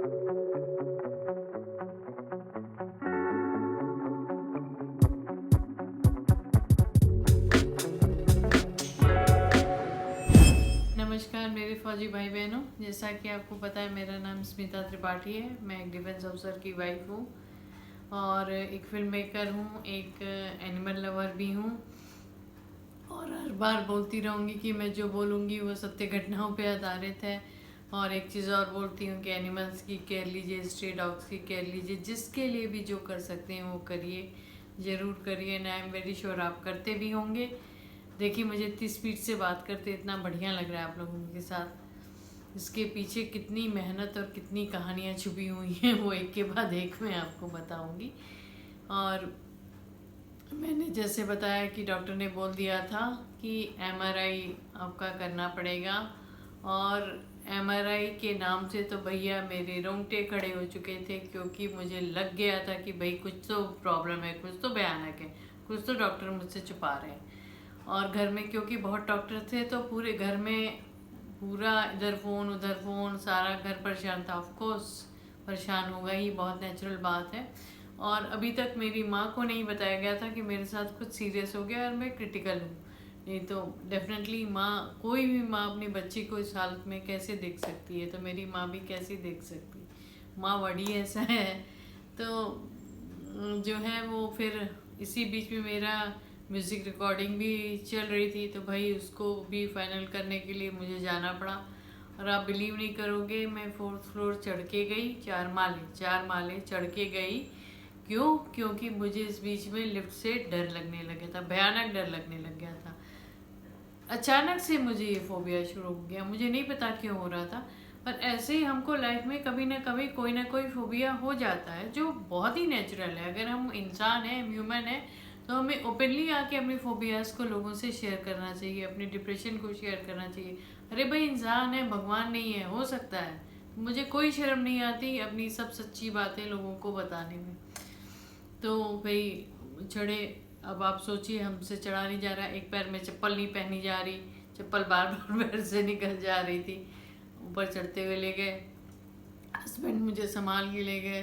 नमस्कार मेरे फौजी भाई बहनों, जैसा कि आपको पता है मेरा नाम स्मिता त्रिपाठी है। मैं एक डिफेंस ऑफिसर की वाइफ हूँ और एक फिल्म मेकर हूँ, एक एनिमल लवर भी हूँ। और हर बार बोलती रहूँगी कि मैं जो बोलूँगी वो सत्य घटनाओं पे आधारित है। और एक चीज़ और बोलती हूँ कि एनिमल्स की केयर लीजिए, स्ट्रे डॉग्स की केयर लीजिए, जिसके लिए भी जो कर सकते हैं वो करिए, ज़रूर करिए। And I am very sure आप करते भी होंगे। देखिए, मुझे इतनी स्पीड से बात करते इतना बढ़िया लग रहा है आप लोगों के साथ। इसके पीछे कितनी मेहनत और कितनी कहानियाँ छुपी हुई हैं वो एक के बाद एक मैं आपको बताऊंगी। और मैंने जैसे बताया कि डॉक्टर ने बोल दिया था कि एमआरआई आपका करना पड़ेगा। और एमआरआई के नाम से तो भैया मेरे रोंगटे खड़े हो चुके थे, क्योंकि मुझे लग गया था कि भाई कुछ तो प्रॉब्लम है, कुछ तो भयानक है, कुछ तो डॉक्टर मुझसे छुपा रहे हैं। और घर में क्योंकि बहुत डॉक्टर थे तो पूरे घर में पूरा इधर फ़ोन उधर फ़ोन, सारा घर परेशान था। ऑफ कोर्स परेशान होगा ही, बहुत नेचुरल बात है। और अभी तक मेरी माँ को नहीं बताया गया था कि मेरे साथ कुछ सीरियस हो गया और मैं क्रिटिकल हूँ। नहीं तो डेफिनेटली माँ, कोई भी माँ अपनी बच्ची को इस हालत में कैसे देख सकती है, तो मेरी माँ भी कैसे देख सकती। माँ बड़ी ऐसा है। तो जो है वो फिर इसी बीच में मेरा म्यूज़िक रिकॉर्डिंग भी चल रही थी, तो भाई उसको भी फाइनल करने के लिए मुझे जाना पड़ा। और आप बिलीव नहीं करोगे, मैं 4th फ्लोर चढ़ के गई, 4 माले चढ़ के गई। क्यों? क्योंकि मुझे इस बीच में लिफ्ट से डर लगने लगा था, भयानक डर लगने लग गया था। अचानक से मुझे ये फोबिया शुरू हो गया, मुझे नहीं पता क्यों हो रहा था। पर ऐसे ही हमको लाइफ में कभी ना कभी कोई ना कोई फोबिया हो जाता है, जो बहुत ही नेचुरल है। अगर हम इंसान हैं, ह्यूमन है, तो हमें ओपनली आके अपनी फोबियाज को लोगों से शेयर करना चाहिए, अपने डिप्रेशन को शेयर करना चाहिए। अरे भाई, इंसान है, भगवान नहीं है, हो सकता है। मुझे कोई शर्म नहीं आती अपनी सब सच्ची बातें लोगों को बताने में। तो भाई चढ़े। अब आप सोचिए, हमसे चढ़ा नहीं जा रहा, एक पैर में चप्पल नहीं पहनी जा रही, चप्पल बार बार पैर से निकल जा रही थी। ऊपर चढ़ते हुए ले गए, हस्बैंड मुझे संभाल के ले गए।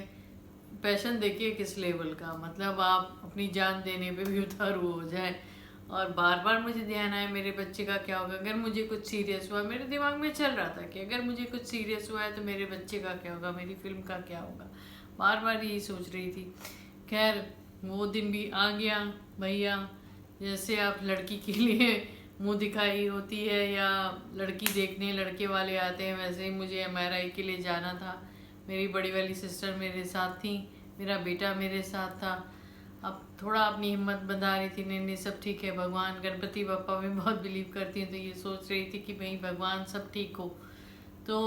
पैशन देखिए किस लेवल का, मतलब आप अपनी जान देने पे भी उतारू हो जाए। और बार बार मुझे ध्यान आया मेरे बच्चे का क्या होगा अगर मुझे कुछ सीरियस हुआ। मेरे दिमाग में चल रहा था कि अगर मुझे कुछ सीरियस हुआ है तो मेरे बच्चे का क्या होगा, मेरी फिल्म का क्या होगा। बार बार यही सोच रही थी। खैर, वो दिन भी आ गया भैया। जैसे आप लड़की के लिए मुंह दिखाई होती है या लड़की देखने लड़के वाले आते हैं, वैसे ही मुझे एमआरआई के लिए जाना था। मेरी बड़ी वाली सिस्टर मेरे साथ थी, मेरा बेटा मेरे साथ था। अब थोड़ा अपनी हिम्मत बंधा रही थी, नहीं नहीं सब ठीक है, भगवान गणपति बप्पा में बहुत बिलीव करती हूँ, तो ये सोच रही थी कि भाई भगवान सब ठीक हो। तो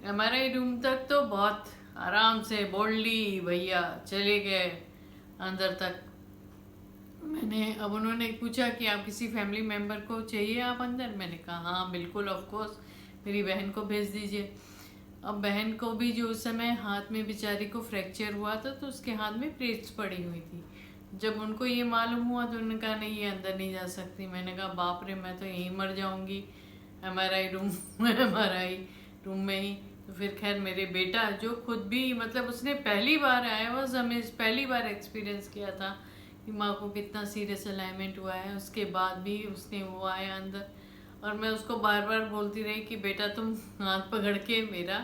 एमआरआई रूम तक तो बहुत आराम से बोल्डली भैया चले गए अंदर तक। मैंने, अब उन्होंने पूछा कि आप किसी फैमिली मेम्बर को चाहिए आप अंदर, मैंने कहा हाँ बिल्कुल, ऑफ कोर्स मेरी बहन को भेज दीजिए। अब बहन को भी जो उस समय हाथ में बेचारी को फ्रैक्चर हुआ था, तो उसके हाथ में प्लेट्स पड़ी हुई थी। जब उनको ये मालूम हुआ तो उन्होंने कहा नहीं, ये अंदर नहीं जा सकती। मैंने कहा बाप रे, मैं तो यहीं मर जाऊंगी एमआरआई रूम एमआरआई रूम में ही। तो फिर खैर मेरे बेटा, जो खुद भी मतलब उसने पहली बार आया हुआ, हमें पहली बार एक्सपीरियंस किया था कि माँ को कितना सीरियस अलाइनमेंट हुआ है, उसके बाद भी उसने वो आया अंदर। और मैं उसको बार बार बोलती रही कि बेटा तुम हाथ पकड़ के मेरा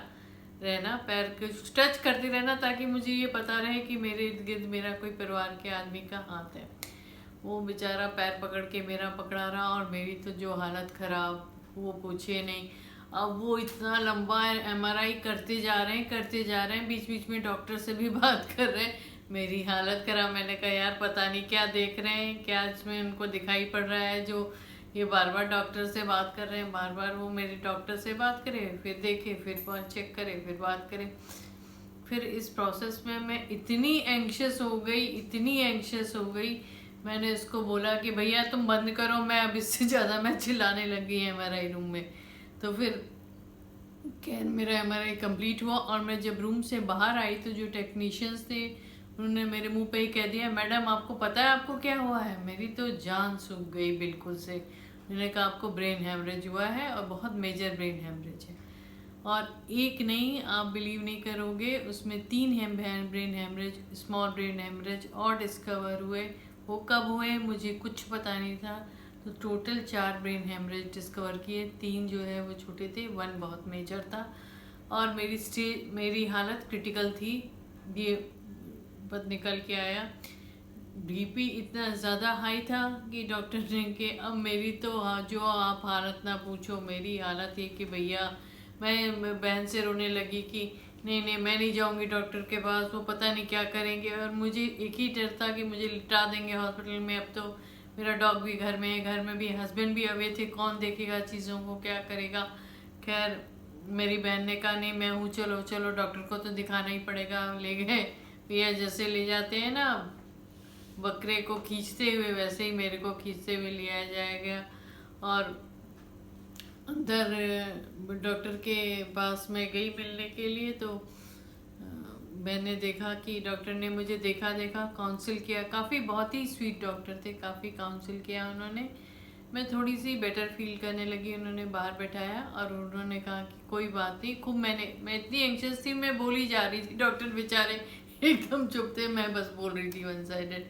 रहना, पैर के टच करती रहना, ताकि मुझे ये पता रहे कि मेरे इर्द गिर्द मेरा कोई परिवार के आदमी का हाथ है। वो बेचारा पैर पकड़ के मेरा पकड़ा रहा, और मेरी तो जो हालत ख़राब वो पूछे नहीं। अब वो इतना लंबा एमआरआई करते जा रहे हैं, करते जा रहे हैं, बीच बीच में डॉक्टर से भी बात कर रहे हैं। मेरी हालत खराब। मैंने कहा यार पता नहीं क्या देख रहे हैं, क्या इसमें उनको दिखाई पड़ रहा है जो ये बार बार डॉक्टर से बात कर रहे हैं। बार बार वो मेरे डॉक्टर से बात करे, फिर देखे, फिर चेक करे, फिर बात करे। फिर इस प्रोसेस में मैं इतनी एंग्शियस हो गई, इतनी एंग्शियस हो गई। मैंने इसको बोला कि भैया तुम बंद करो, मैं अब इससे ज़्यादा मैं चिल्लाने लग गई एमआरआई रूम में। तो फिर कैन मेरा एमआरआई कंप्लीट हुआ, और मैं जब रूम से बाहर आई तो जो टेक्नीशियंस थे उन्होंने मेरे मुंह पे ही कह दिया, मैडम आपको पता है आपको क्या हुआ है। मेरी तो जान सूख गई बिल्कुल से। उन्होंने कहा आपको ब्रेन हेमरेज हुआ है, और बहुत मेजर ब्रेन हेमरेज है। और एक नहीं, आप बिलीव नहीं करोगे, उसमें 3 brain haemorrhage, small brain haemorrhage और डिस्कवर हुए। वो कब हुए मुझे कुछ पता नहीं था। तो टोटल 4 ब्रेन हेमरेज डिस्कवर किए, 3 जो है वो छोटे थे, 1 बहुत मेजर था। और मेरी हालत क्रिटिकल थी। ये बस निकल के आया। बीपी इतना ज़्यादा हाई था कि डॉक्टर ने कि अब मेरी तो जो आप हालत ना पूछो, मेरी हालत ये कि भैया मैं बहन से रोने लगी कि नहीं नहीं मैं नहीं जाऊंगी डॉक्टर के पास, वो पता नहीं क्या करेंगे। और मुझे एक ही डर था कि मुझे लिटा देंगे हॉस्पिटल में। अब तो मेरा डॉग भी घर में है, घर में भी हस्बैंड भी अवे थे, कौन देखेगा चीज़ों को, क्या करेगा। खैर मेरी बहन ने कहा नहीं मैं हूँ, चलो चलो डॉक्टर को तो दिखाना ही पड़ेगा। ले गए भैया, जैसे ले जाते हैं ना बकरे को खींचते हुए, वैसे ही मेरे को खींचते हुए लिया जाएगा। और अंदर डॉक्टर के पास मैं गई मिलने के लिए। तो मैंने देखा कि डॉक्टर ने मुझे देखा काउंसिल किया, काफ़ी बहुत ही स्वीट डॉक्टर थे, काफ़ी काउंसिल किया उन्होंने। मैं थोड़ी सी बेटर फील करने लगी। उन्होंने बाहर बैठाया और उन्होंने कहा कि कोई बात नहीं। खूब मैं इतनी एंक्शस थी, मैं बोली जा रही थी, डॉक्टर बेचारे एकदम चुप थे, मैं बस बोल रही थी वन साइडेड।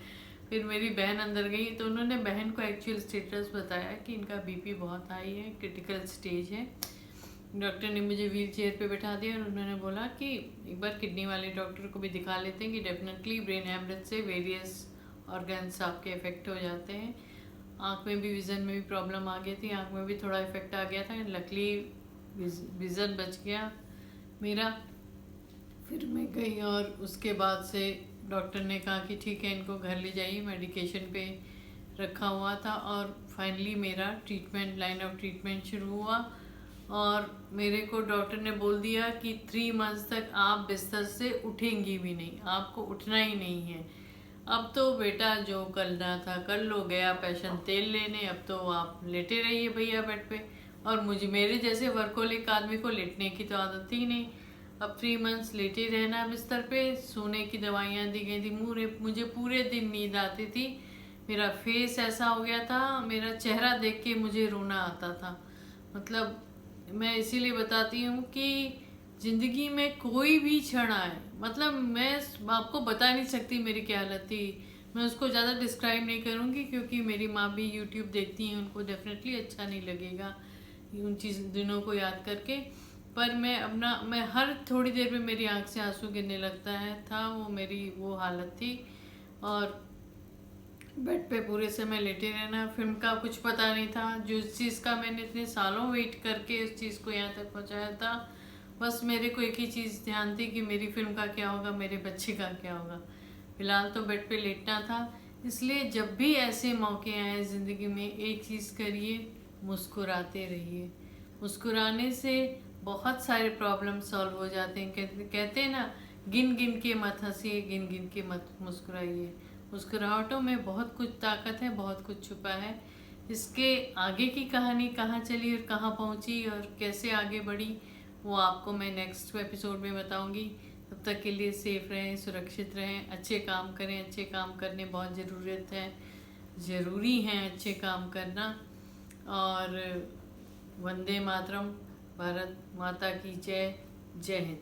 फिर मेरी बहन अंदर गई तो उन्होंने बहन को एक्चुअल स्टेटस बताया कि इनका बीपी बहुत हाई है, क्रिटिकल स्टेज है। डॉक्टर ने मुझे व्हील चेयर पे बैठा दिया और उन्होंने बोला कि एक बार किडनी वाले डॉक्टर को भी दिखा लेते हैं कि डेफिनेटली ब्रेन हेमरेज से वेरियस ऑर्गन्स आपके इफेक्ट हो जाते हैं। आँख में भी, विज़न में भी प्रॉब्लम आ गई थी, आँख में भी थोड़ा इफेक्ट आ गया था। लकली विज़न बच गया मेरा। फिर मैं गई और उसके बाद से डॉक्टर ने कहा कि ठीक है इनको घर ले जाइए, मेडिकेशन पे रखा हुआ था। और फाइनली मेरा ट्रीटमेंट, लाइन ऑफ ट्रीटमेंट शुरू हुआ। और मेरे को डॉक्टर ने बोल दिया कि 3 मंथ्स तक आप बिस्तर से उठेंगी भी नहीं, आपको उठना ही नहीं है। अब तो बेटा जो करना था कर लो, गया पैशन तेल लेने, अब तो आप लेटे रहिए भैया बेड पे। और मेरे जैसे वर्कोलिक आदमी को लेटने की तो आदत थी नहीं। अब 3 मंथ्स लेटे रहना बिस्तर पे, सोने की दवाइयाँ दी गई थी। मुझे पूरे दिन नींद आती थी। मेरा फेस ऐसा हो गया था, मेरा चेहरा देख के मुझे रोना आता था। मतलब मैं इसीलिए बताती हूँ कि ज़िंदगी में कोई भी क्षण आए, मतलब मैं आपको बता नहीं सकती मेरी क्या हालत थी। मैं उसको ज़्यादा डिस्क्राइब नहीं करूँगी क्योंकि मेरी माँ भी यूट्यूब देखती हैं, उनको डेफिनेटली अच्छा नहीं लगेगा उन दिनों को याद करके। पर मैं हर थोड़ी देर में मेरी आंख से आंसू गिरने लगता है था, वो मेरी वो हालत थी। और बेड पे पूरे समय लेटे रहना, फिल्म का कुछ पता नहीं था, जो इस चीज़ का मैंने इतने सालों वेट करके इस चीज़ को यहाँ तक पहुँचाया था। बस मेरे को एक ही चीज़ ध्यान थी कि मेरी फिल्म का क्या होगा, मेरे बच्चे का क्या होगा। फिलहाल तो बेड पे लेटना था। इसलिए जब भी ऐसे मौके आए ज़िंदगी में, एक चीज़ करिए, मुस्कुराते रहिए। मुस्कुराने से बहुत सारे प्रॉब्लम सॉल्व हो जाते हैं। कहते हैं ना, गिन गिन के मत हंसिए, गिन गिन के मत मुस्कुराइए। मुस्कुराहटों में बहुत कुछ ताकत है, बहुत कुछ छुपा है। इसके आगे की कहानी कहाँ चली और कहाँ पहुँची और कैसे आगे बढ़ी, वो आपको मैं नेक्स्ट एपिसोड में बताऊंगी। तब तक के लिए सेफ रहें, सुरक्षित रहें, अच्छे काम करें। अच्छे काम करने बहुत ज़रूरत है, ज़रूरी है अच्छे काम करना। और वंदे मातरम, भारत माता की जय, जय हिंद।